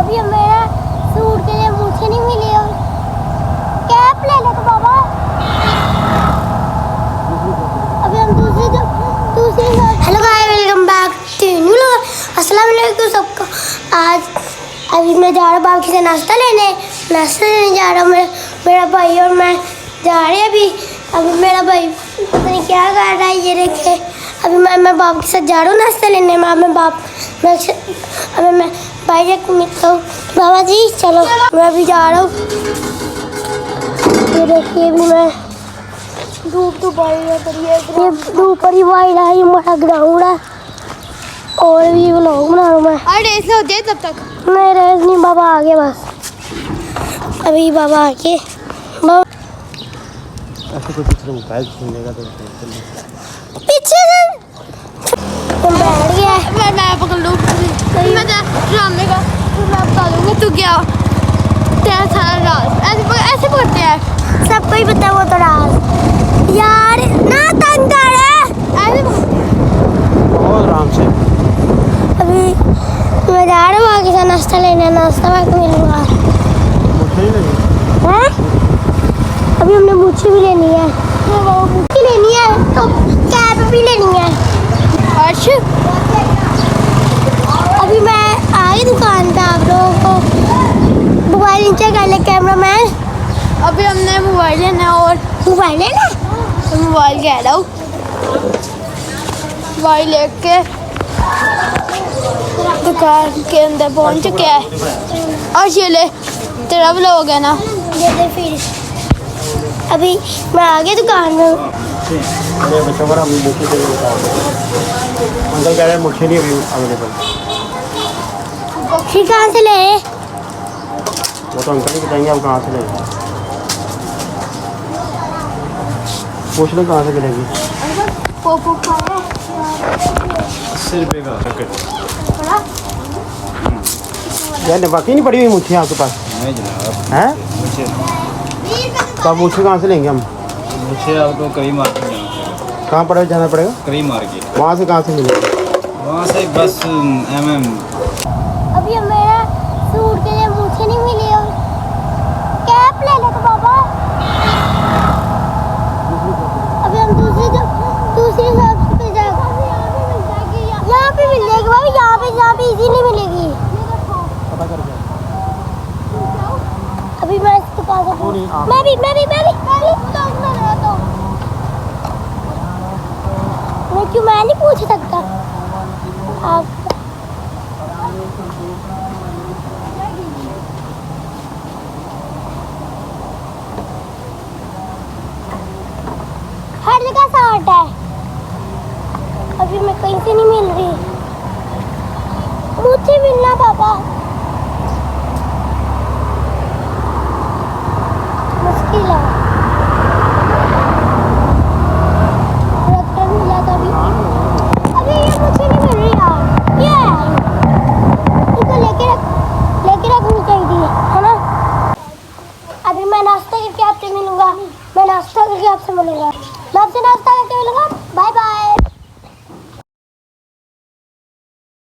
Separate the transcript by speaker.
Speaker 1: अभी मेरा सूट के लिए मुझे नहीं मिली और कैप ले ले तो बाबा। अभी हम दूसरी hello guys, welcome back to new vlog. अस्सलाम वालेकुम सबको। आज अभी मैं जा रहा हूँ बाबा से नाश्ता लेने जा रहा हूँ। मेरा भाई और मैं जा रहे हैं। अभी मेरा भाई पता नहीं क्या कर रहा है, ये देखे। अभी मैं बाप के साथ जा रहा हूँ नाश्ता लेने में। अभी मैं भाई एक मिलता हूँ। बाबा जी चलो, मैं अभी जा रहा हूँ। ये देखिए अभी मैं धूप तो धूप पर ही वाइड है, बड़ा ग्राउंड है और भी व्लॉग बना रहा हूँ मैं।
Speaker 2: और रेस हो जाए तब तक।
Speaker 1: नहीं रेस नहीं, बाबा आ गए बस। अभी बाबा आके
Speaker 3: ऐसे कोई पीछे मोबाइल छीनेगा तो
Speaker 1: पीछे से बैठ गया।
Speaker 2: मैं पकड़ लूँ, मैं ड्रामे का मैं बता दूँगा। तू क्या तेरा सारा राज ऐसे पकड़ते हैं।
Speaker 1: सबको ही पता वो तो राज यार ना तंग कर
Speaker 2: ऐसे
Speaker 3: बहुत आराम से।
Speaker 1: अभी मैं जा रहा हूँ आगे से नाश्ता लेने। नाश्ता मैं को मिलूँगा।
Speaker 3: मुझे ही नहीं
Speaker 1: हैं अभी हमने मूछी भी लेनी है, मूछी लेनी है तो कैप भी लेनी है।
Speaker 2: हर्ष
Speaker 1: अभी मैं आई दुकान पे, आप लोगों को मोबाइल नीचे कर ले कैमरा मैन।
Speaker 2: अभी हमने मोबाइल लेना और
Speaker 1: मोबाइल लेना
Speaker 2: मोबाइल कह रहा हूँ। मोबाइल लेके दुकान के अंदर पहुँच चुके हैं। और ये ले तेरा व्लॉग है ना।
Speaker 1: ये दे फिर। अभी मैं आ गई दुकान में।
Speaker 3: अरे बच्चों पर हम मुझे दे बता दो। अंकल कह रहे हैं मुझे नहीं अवेलेबल।
Speaker 1: फिर कहाँ से ले?
Speaker 3: वो तो अंकल ही बताएंगे आप कहाँ से लेंगे। पूछ लो कहाँ से मिलेगी।
Speaker 2: पोपो खाया
Speaker 3: 80 रुपये का पैकेट। यार वाकई नहीं पड़ी हुई मुझे आपके पास?
Speaker 4: नहीं जनाब,
Speaker 3: हैं?
Speaker 4: मुझे
Speaker 3: तो आप मुझे कहाँ से लेंगे हम?
Speaker 4: आपको करी मार्केट जाना पड़ेगा।
Speaker 3: कहाँ पड़ेगा जाना पड़ेगा?
Speaker 4: करी मार्केट,
Speaker 3: वहाँ से कहाँ से मिलेगा?
Speaker 4: वहाँ से बस
Speaker 1: अभी मेरा सूट के लिए मुझे नहीं मिली और कैप ले ले तो बाबा। अभी हम दूसरी शॉप पे जाएंगे। यहाँ पे मिल जाएगी भाई, यहाँ पे इजीली मिलेगी। अभी मैं इसके पास मैं भी मैं क्यों मैं नहीं पूछ सकता आप? हर जगह साठ है। अभी मैं कहीं से नहीं मिल रही, मुझे मिलना पापा।